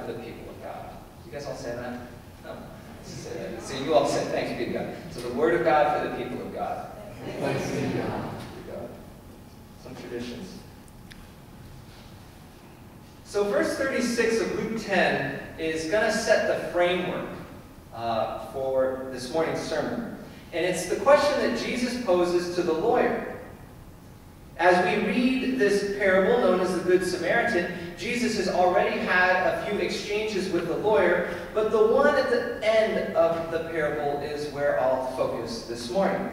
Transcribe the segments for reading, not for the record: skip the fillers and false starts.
for the people of God. You guys all say that? No. So you all said, thanks be to God. So the word of God for the people of God. Thanks be to God. There you go. Some traditions. So verse 36 of Luke 10 is going to set the framework for this morning's sermon. And it's the question that Jesus poses to the lawyer. As we read this parable known as the Good Samaritan, Jesus has already had a few exchanges with the lawyer, but the one at the end of the parable is where I'll focus this morning.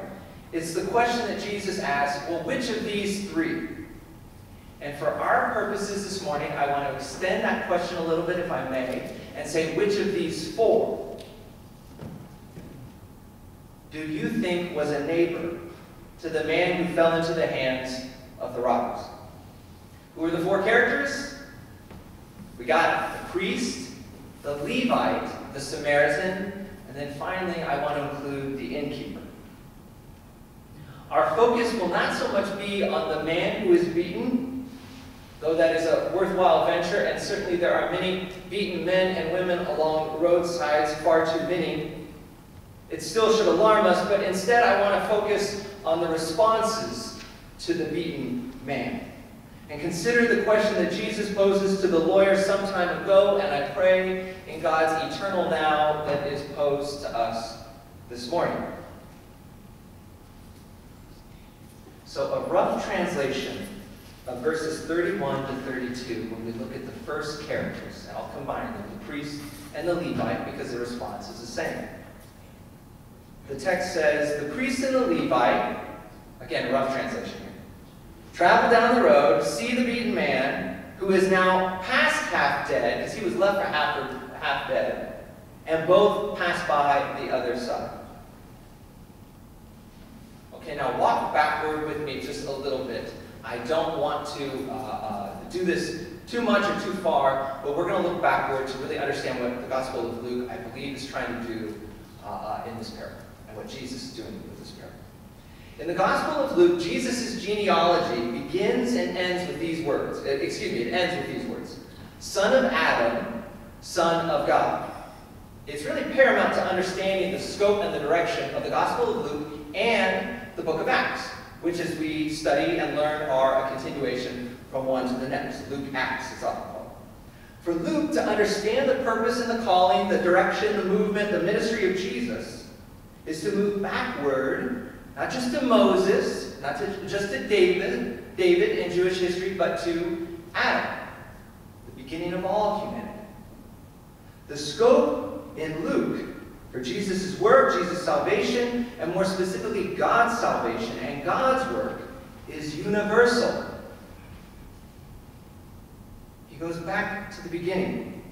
It's the question that Jesus asks, well, which of these three? And for our purposes this morning, I want to extend that question a little bit, if I may, and say, which of these four do you think was a neighbor to the man who fell into the hands of the robbers? Who are the four characters? We got the priest, the Levite, the Samaritan, and then finally I want to include the innkeeper. Our focus will not so much be on the man who is beaten, though that is a worthwhile venture, and certainly there are many beaten men and women along roadsides, far too many. It still should alarm us, but instead I want to focus on the responses to the beaten man. And consider the question that Jesus poses to the lawyer some time ago, and I pray in God's eternal now that is posed to us this morning. So a rough translation of verses 31 to 32 when we look at the first characters, and I'll combine them, the priest and the Levite, because the response is the same. The text says, the priest and the Levite, again, rough translation here, travel down the road, see the beaten man, who is now past half dead, because he was left for half dead, and both pass by the other side. Okay, now walk backward with me just a little bit. I don't want to do this too much or too far, but we're going to look backward to really understand what the Gospel of Luke, I believe, is trying to do in this parable, and what Jesus is doing with this parable. In the Gospel of Luke, Jesus' genealogy begins and ends with these words. It ends with these words. Son of Adam, son of God. It's really paramount to understanding the scope and the direction of the Gospel of Luke and the book of Acts, which as we study and learn are a continuation from one to the next. Luke Acts is often called. For Luke to understand the purpose and the calling, the direction, the movement, the ministry of Jesus is to move backward, not just to Moses, not just to David in Jewish history, but to Adam, the beginning of all humanity. The scope in Luke for Jesus' work, Jesus' salvation, and more specifically God's salvation and God's work is universal. He goes back to the beginning.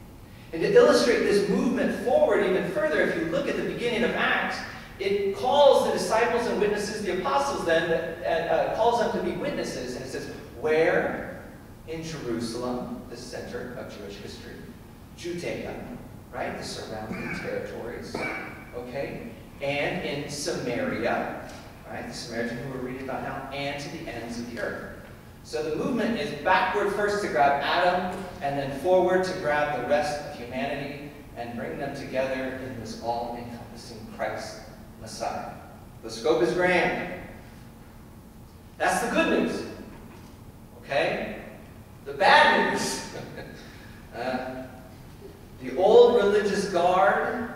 And to illustrate this movement forward even further, if you look at the beginning of Acts, it calls the disciples and witnesses, the apostles then, calls them to be witnesses. And it says, where? In Jerusalem, the center of Jewish history. Judea, right? The surrounding territories. Okay? And in Samaria, right? The Samaritan who we're reading about now, and to the ends of the earth. So the movement is backward first to grab Adam, and then forward to grab the rest of humanity and bring them together in this all-encompassing Christ Messiah. The scope is grand. That's the good news. Okay? The bad news. The old religious guard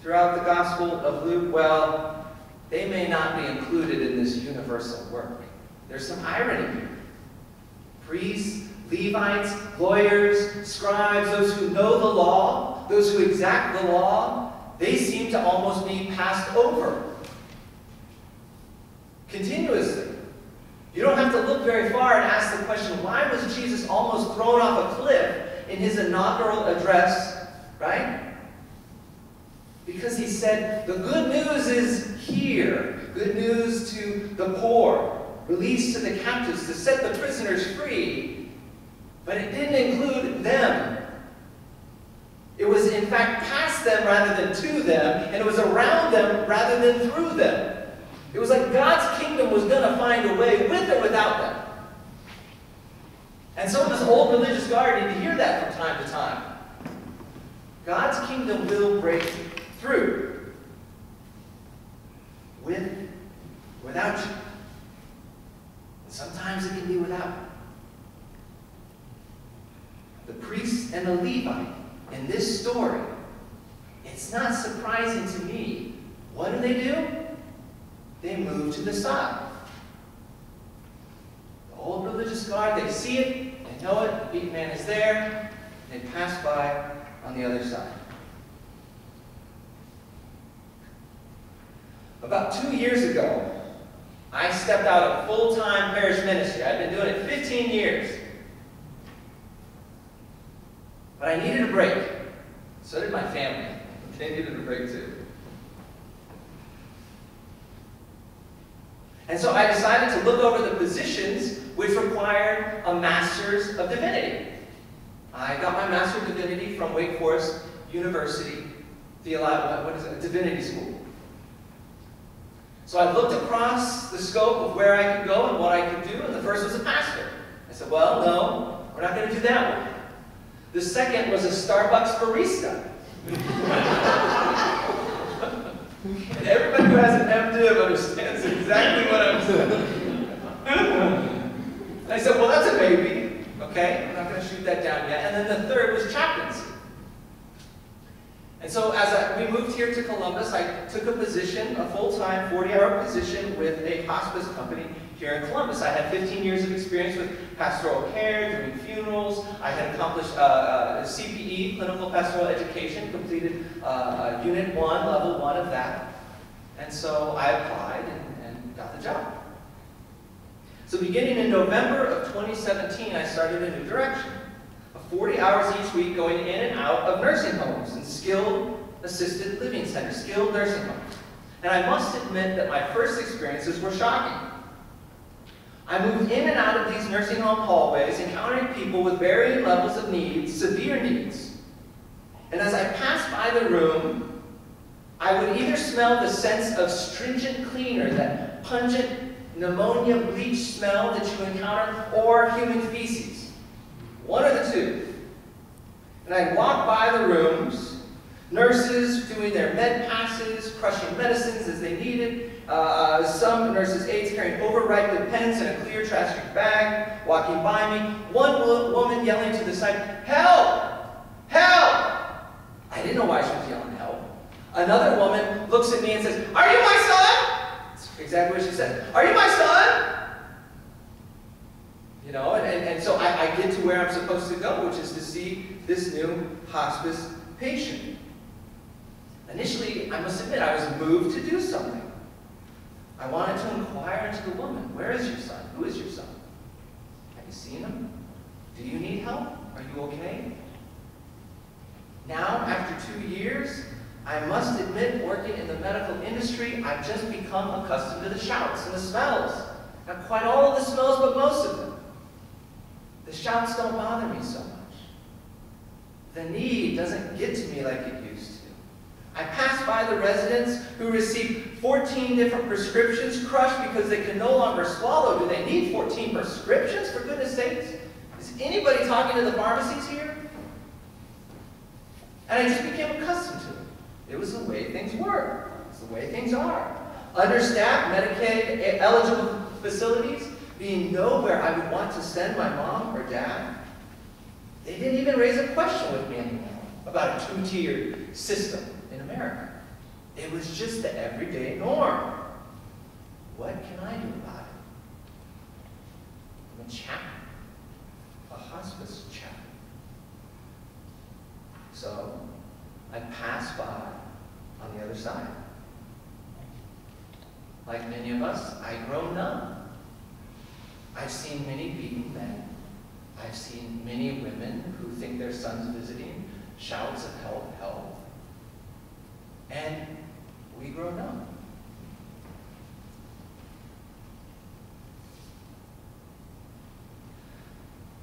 throughout the Gospel of Luke, well, they may not be included in this universal work. There's some irony here. Priests, Levites, lawyers, scribes, those who know the law, those who exact the law, they seem to almost be passed over continuously. You don't have to look very far and ask the question, why was Jesus almost thrown off a cliff in his inaugural address, right? Because he said, the good news is here. Good news to the poor, release to the captives, to set the prisoners free. But it didn't include them. It was, in fact, past them rather than to them, and it was around them rather than through them. It was like God's kingdom was going to find a way with or without them. And some of this old religious guard need to hear that from time to time. God's kingdom will break through. With or without you. And sometimes it can be without. The priest and the Levite in this story, it's not surprising to me. What do? They move to the side. The old religious guard, they see it, they know it, the beaten man is there, they pass by on the other side. About 2 years ago, I stepped out of full-time parish ministry. I've been doing it 15 years. But I needed a break. So did my family. They needed a break too. And so I decided to look over the positions which required a Master's of Divinity. I got my Master of Divinity from Wake Forest University Divinity School. So I looked across the scope of where I could go and what I could do, and the first was a pastor. I said, well, no, we're not going to do that one. The second was a Starbucks barista. And everybody who has an MDiv understands exactly what I'm saying. And I said, well, that's a maybe. Okay, I'm not going to shoot that down yet. And then the third was chaplaincy. And so as we moved here to Columbus, I took a position, a full-time, 40-hour position with a hospice company here in Columbus. I had 15 years of experience with pastoral care, doing funerals. I had accomplished CPE, clinical pastoral education, completed Unit 1, Level 1 of that. And so I applied and got the job. So beginning in November of 2017, I started a new direction. 40 hours each week going in and out of nursing homes and skilled assisted living centers, skilled nursing homes. And I must admit that my first experiences were shocking. I moved in and out of these nursing home hallways, encountering people with varying levels of needs, severe needs. And as I passed by the room, I would either smell the sense of stringent cleaner, that pungent pneumonia bleach smell that you encounter, or human feces. One of the two. And I'd walk by the rooms, nurses doing their med passes, crushing medicines as they needed, some nurses' aides carrying overripe pens in a clear trash bag, walking by me, one woman yelling to the side, "Help! Help!" I didn't know why she was yelling help. Another woman looks at me and says, "Are you my son?" That's exactly what she said. "Are you my son?" You know, and so I get to where I'm supposed to go, which is to see this new hospice patient. Initially, I must admit, I was moved to do something. I wanted to inquire into the woman. Where is your son? Who is your son? Have you seen him? Do you need help? Are you okay? Now, after 2 years, I must admit, working in the medical industry, I've just become accustomed to the shouts and the smells. Not quite all of the smells, but most of them. The shouts don't bother me so much. The need doesn't get to me like it used to. I pass by the residents who receive 14 different prescriptions crushed because they can no longer swallow. Do they need 14 prescriptions, for goodness sakes? Is anybody talking to the pharmacies here? And I just became accustomed to it. It was the way things were. It's the way things are. Understaffed, Medicaid eligible facilities being nowhere I would want to send my mom or dad. They didn't even raise a question with me anymore about a two-tiered system in America. It was just the everyday norm. What can I do about it? I'm a chaplain, a hospice chaplain. So I pass by on the other side. Like many of us, I grow numb. I've seen many beaten men. I've seen many women who think their son's visiting, shouts of help, help. And we grow numb.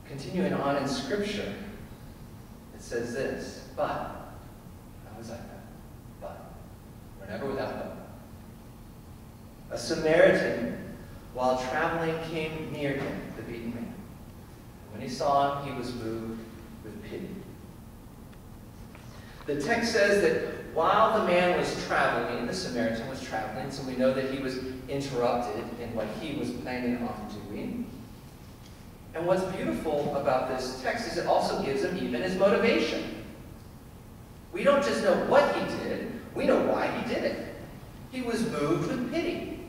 Continuing on in Scripture, it says this, but, how was that? But, we're never without hope. A Samaritan, while traveling, came near him, the beaten man. When he saw him, he was moved with pity. The text says that while the man was traveling, the Samaritan was traveling, so we know that he was interrupted in what he was planning on doing. And what's beautiful about this text is it also gives him even his motivation. We don't just know what he did, we know why he did it. He was moved with pity.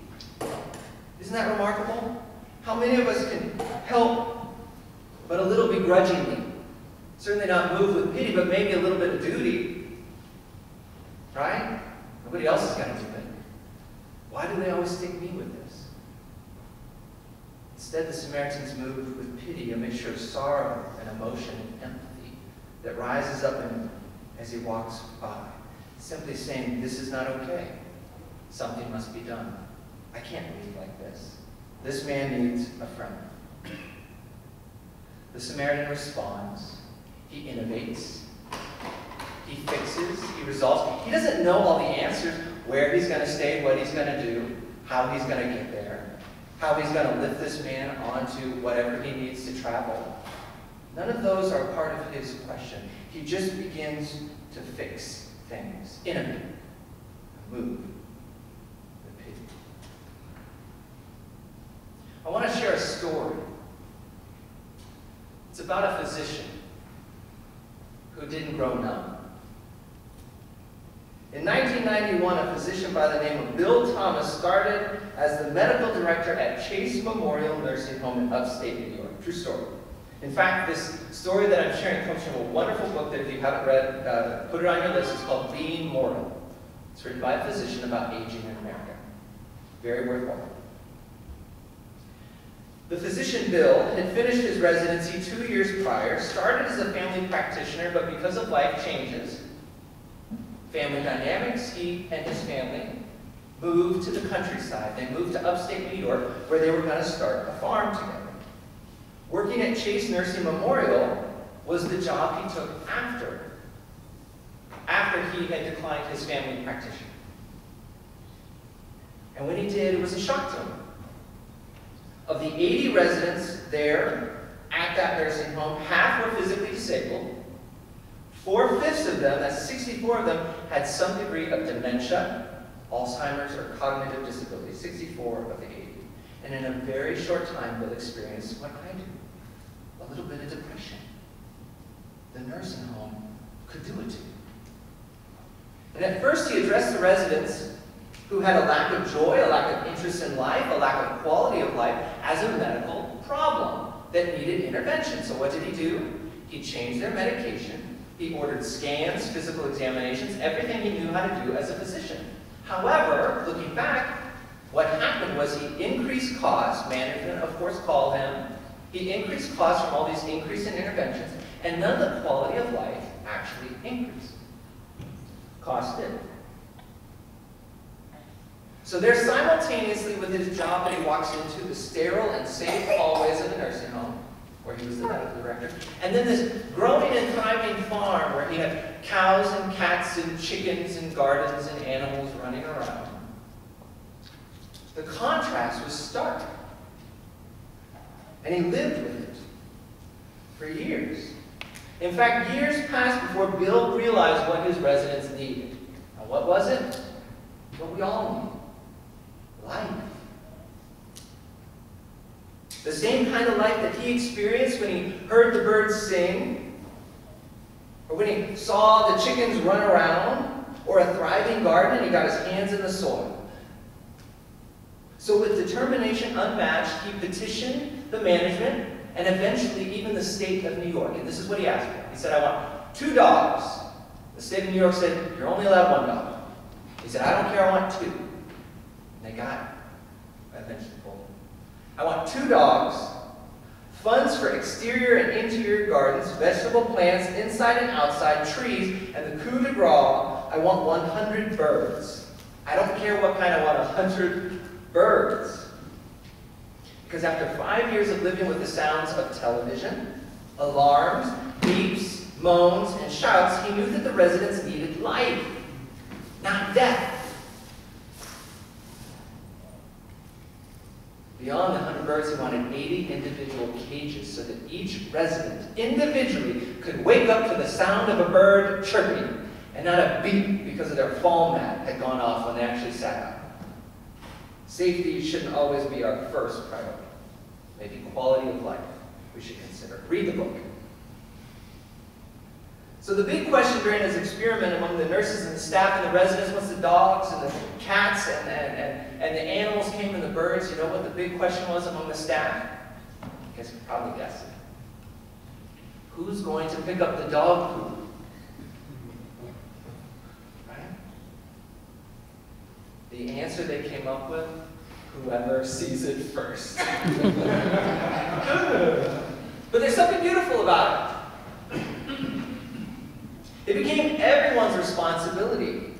Isn't that remarkable? How many of us can help but a little begrudgingly? Certainly not moved with pity, but maybe a little bit of duty. Right? Nobody else is going to do it. Why do they always stick me with this? Instead, the Samaritan's moved with pity, a mixture of sorrow and emotion and empathy that rises up in him as he walks by, simply saying, this is not okay. Something must be done. I can't leave like this. This man needs a friend. The Samaritan responds. He innovates. He fixes. He resolves. He doesn't know all the answers, where he's going to stay, what he's going to do, how he's going to get there, how he's going to lift this man onto whatever he needs to travel. None of those are part of his question. He just begins to fix things, innovate, move with pity. I want to share a story. It's about a physician who didn't grow numb. In 1991, a physician by the name of Bill Thomas started as the medical director at Chase Memorial Nursing Home in upstate New York. True story. In fact, this story that I'm sharing comes from a wonderful book that if you haven't read, put it on your list. It's called Being Mortal. It's written by a physician about aging in America. Very worthwhile. The physician Bill had finished his residency 2 years prior, started as a family practitioner, but because of life changes, family dynamics, he and his family moved to the countryside. They moved to upstate New York, where they were going to start a farm together. Working at Chase Nursing Memorial was the job he took after he had declined his family practitioner. And when he did, it was a shock to him. Of the 80 residents there at that nursing home, half were physically disabled. 4/5 of them, that's 64 of them, had some degree of dementia, Alzheimer's, or cognitive disability. 64 of the 80. And in a very short time, Bill experienced what I do. A little bit of depression. The nursing home could do it to you. And at first he addressed the residents who had a lack of joy, a lack of interest in life, a lack of quality of life, as a medical problem that needed intervention. So what did he do? He changed their medication. He ordered scans, physical examinations, everything he knew how to do as a physician. However, looking back, what happened was he increased costs. Management, of course, called him. He increased costs from all these increase in interventions, and none of the quality of life actually increased. Cost did. So there, simultaneously with his job that he walks into, the sterile and safe hallways of the nursing home, where he was the medical director, and then this growing and thriving farm where he had cows and cats and chickens and gardens and animals running around. The contrast was stark. And he lived with it for years. In fact, years passed before Bill realized what his residents needed. And what was it? What we all need. Life. The same kind of life that he experienced when he heard the birds sing, or when he saw the chickens run around, or a thriving garden and he got his hands in the soil. So with determination unmatched, he petitioned the management and eventually even the state of New York. And this is what he asked for. He said, I want 2 dogs. The state of New York said, you're only allowed 1 dog. He said, I don't care, I want 2. And they got it. I eventually told him. I want 2 dogs, funds for exterior and interior gardens, vegetable plants, inside and outside, trees, and the coup de grace, I want 100 birds. I don't care what kind, I want 100 birds. Because after 5 years of living with the sounds of television, alarms, beeps, moans, and shouts, he knew that the residents needed life, not death. Beyond the 100 birds, he wanted 80 individual cages so that each resident individually could wake up to the sound of a bird chirping and not a beep because of their fall mat had gone off when they actually sat up. Safety shouldn't always be our first priority. Maybe quality of life we should consider. Read the book. So the big question during this experiment among the nurses and the staff and the residents, once the dogs and the cats and the animals came and the birds, you know what the big question was among the staff? You guys can probably guess it. Who's going to pick up the dog poop? Right? The answer they came up with, whoever sees it first. But there's something beautiful about it. It became everyone's responsibility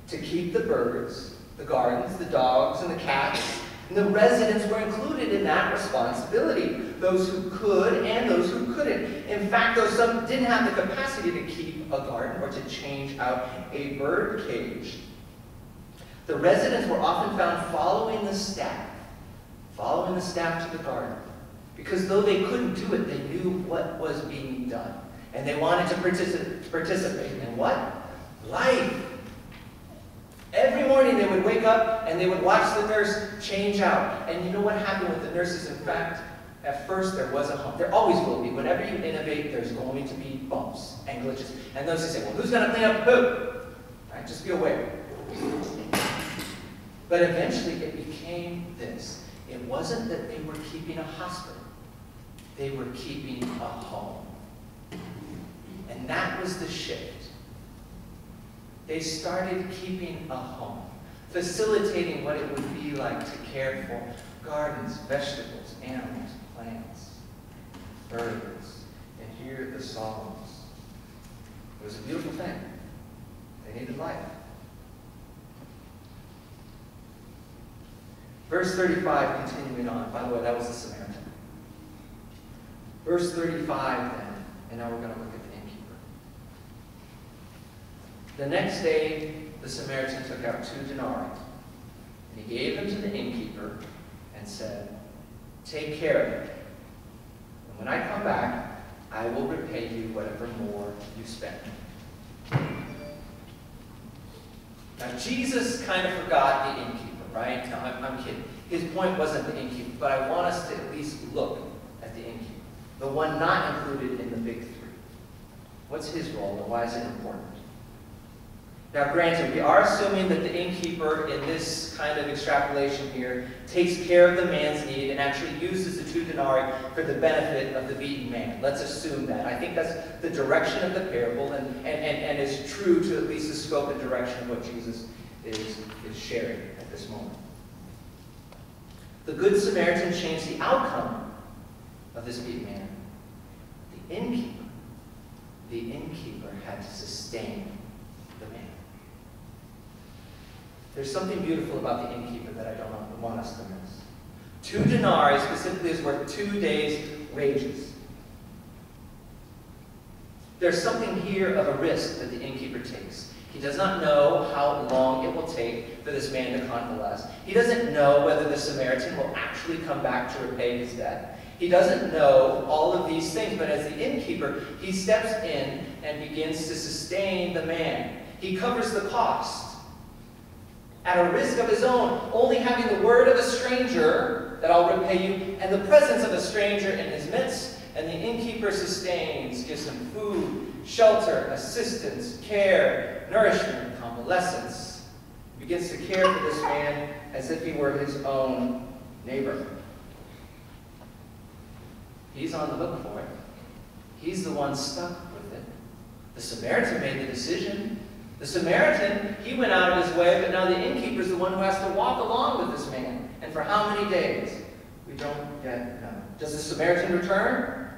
to keep the birds, the gardens, the dogs, and the cats, and the residents were included in that responsibility. Those who could and those who couldn't. In fact, though some didn't have the capacity to keep a garden or to change out a bird cage, the residents were often found following the staff to the garden. Because though they couldn't do it, they knew what was being done. And they wanted to participate in what? Life. Every morning they would wake up and they would watch the nurse change out. And you know what happened with the nurses? In fact, at first there was a hump. There always will be. Whenever you innovate, there's going to be bumps and glitches. And those who say, well, who's going to clean up poop? Right? Just be aware. But eventually it became this. It wasn't that they were keeping a hospital. They were keeping a home. And that was the shift. They started keeping a home, facilitating what it would be like to care for gardens, vegetables, animals, plants, birds, and hear the songs. It was a beautiful thing. They needed life. Verse 35, continuing on. By the way, that was the Samaritan. Verse 35 then, and now we're going to look at the innkeeper. The next day, the Samaritan took out 2 denarii, and he gave them to the innkeeper and said, take care of it. And when I come back, I will repay you whatever more you spend. Now, Jesus kind of forgot the innkeeper, right? No, I'm kidding. His point wasn't the innkeeper, but I want us to at least look at the innkeeper. The one not included in the big 3. What's his role and why is it important? Now granted, we are assuming that the innkeeper in this kind of extrapolation here takes care of the man's need and actually uses the 2 denarii for the benefit of the beaten man. Let's assume that. I think that's the direction of the parable and is true to at least the scope and direction of what Jesus is sharing at this moment. The Good Samaritan changed the outcome of this beaten man. The innkeeper had to sustain the man. There's something beautiful about the innkeeper that I don't want us to miss. 2 denarii specifically is worth 2 days' wages. There's something here of a risk that the innkeeper takes. He does not know how long it will take for this man to convalesce. He doesn't know whether the Samaritan will actually come back to repay his debt. He doesn't know all of these things, but as the innkeeper, he steps in and begins to sustain the man. He covers the cost at a risk of his own, only having the word of a stranger that I'll repay you, and the presence of a stranger in his midst. And the innkeeper sustains, gives him food, shelter, assistance, care, nourishment, convalescence. He begins to care for this man as if he were his own neighbor. He's on the hook for it. He's the one stuck with it. The Samaritan made the decision. The Samaritan, he went out of his way, but now the innkeeper's the one who has to walk along with this man. And for how many days? We don't yet know. Does the Samaritan return?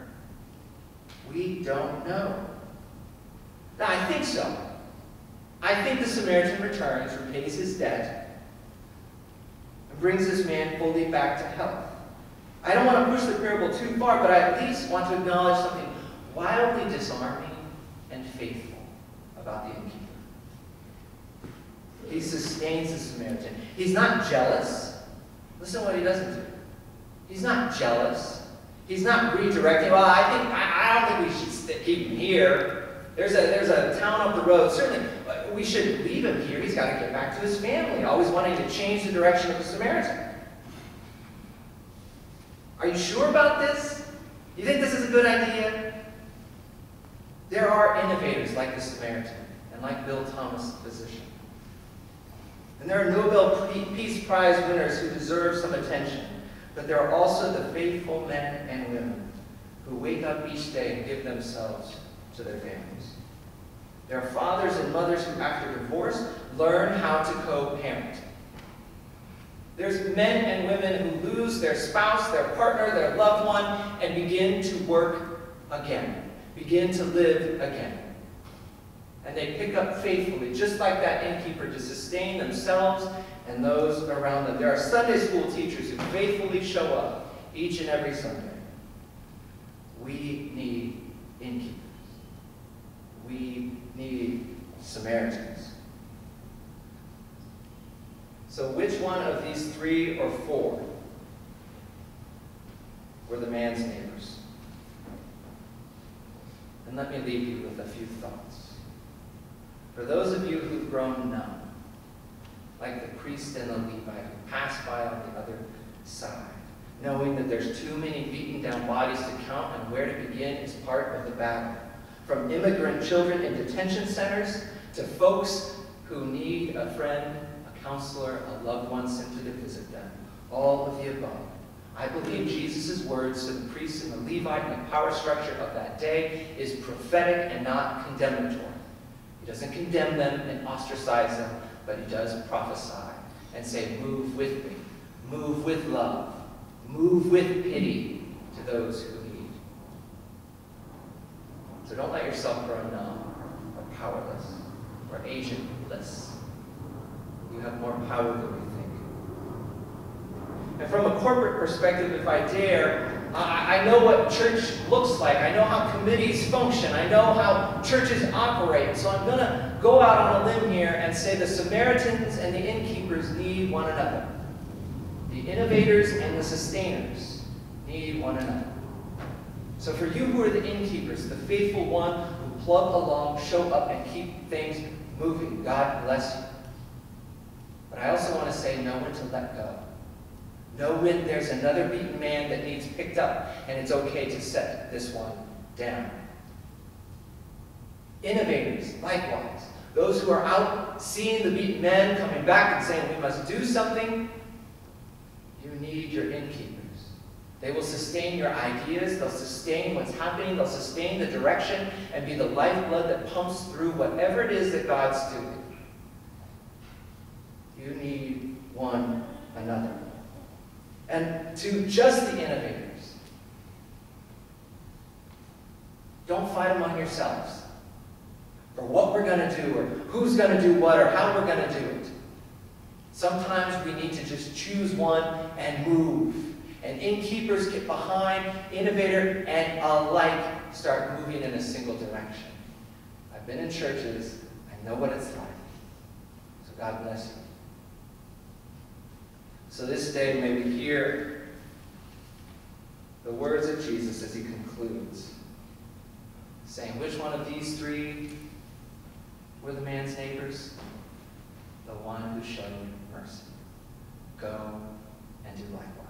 We don't know. Now, I think so. I think the Samaritan returns, repays his debt, and brings this man fully back to health. I don't want to push the parable too far, but I at least want to acknowledge something wildly disarming and faithful about the innkeeper. He sustains the Samaritan. He's not jealous. Listen to what he doesn't do. He's not jealous. He's not redirecting. Well, I don't think we should keep him here. There's a town up the road. Certainly, we should leave him here. He's got to get back to his family, always wanting to change the direction of the Samaritan. Are you sure about this? You think this is a good idea? There are innovators like the Samaritan and like Bill Thomas, the physician. And there are Nobel Peace Prize winners who deserve some attention. But there are also the faithful men and women who wake up each day and give themselves to their families. There are fathers and mothers who, after divorce, learn how to co-parent. There's men and women who lose their spouse, their partner, their loved one, and begin to work again, begin to live again. And they pick up faithfully, just like that innkeeper, to sustain themselves and those around them. There are Sunday school teachers who faithfully show up each and every Sunday. We need innkeepers. We need Samaritans. So which one of these 3 or 4 were the man's neighbors? And let me leave you with a few thoughts. For those of you who've grown numb, like the priest and the Levite who passed by on the other side, knowing that there's too many beaten down bodies to count and where to begin is part of the battle. From immigrant children in detention centers to folks who need a friend, a counselor, a loved one simply to visit them. All of the above. I believe Jesus' words to the priest and the Levite and the power structure of that day is prophetic and not condemnatory. He doesn't condemn them and ostracize them, but he does prophesy and say, move with me, move with love, move with pity to those who need. So don't let yourself grow numb or powerless or agentless. You have more power than we think. And from a corporate perspective, if I dare, I know what church looks like. I know how committees function. I know how churches operate. So I'm going to go out on a limb here and say the Samaritans and the innkeepers need one another. The innovators and the sustainers need one another. So for you who are the innkeepers, the faithful one who plug along, show up, and keep things moving, God bless you. But I also want to say know when to let go. Know when there's another beaten man that needs picked up, and it's okay to set this one down. Innovators, likewise. Those who are out seeing the beaten men coming back and saying, we must do something, you need your innkeepers. They will sustain your ideas, they'll sustain what's happening, they'll sustain the direction, and be the lifeblood that pumps through whatever it is that God's doing. You need one another. And to just the innovators, don't fight among yourselves for what we're going to do, or who's going to do what, or how we're going to do it. Sometimes we need to just choose one and move. And innkeepers get behind, innovator, and alike start moving in a single direction. I've been in churches, I know what it's like. So God bless you. So this day may we hear the words of Jesus as he concludes, saying, which one of these 3 were the man's neighbors? The one who showed mercy. Go and do likewise.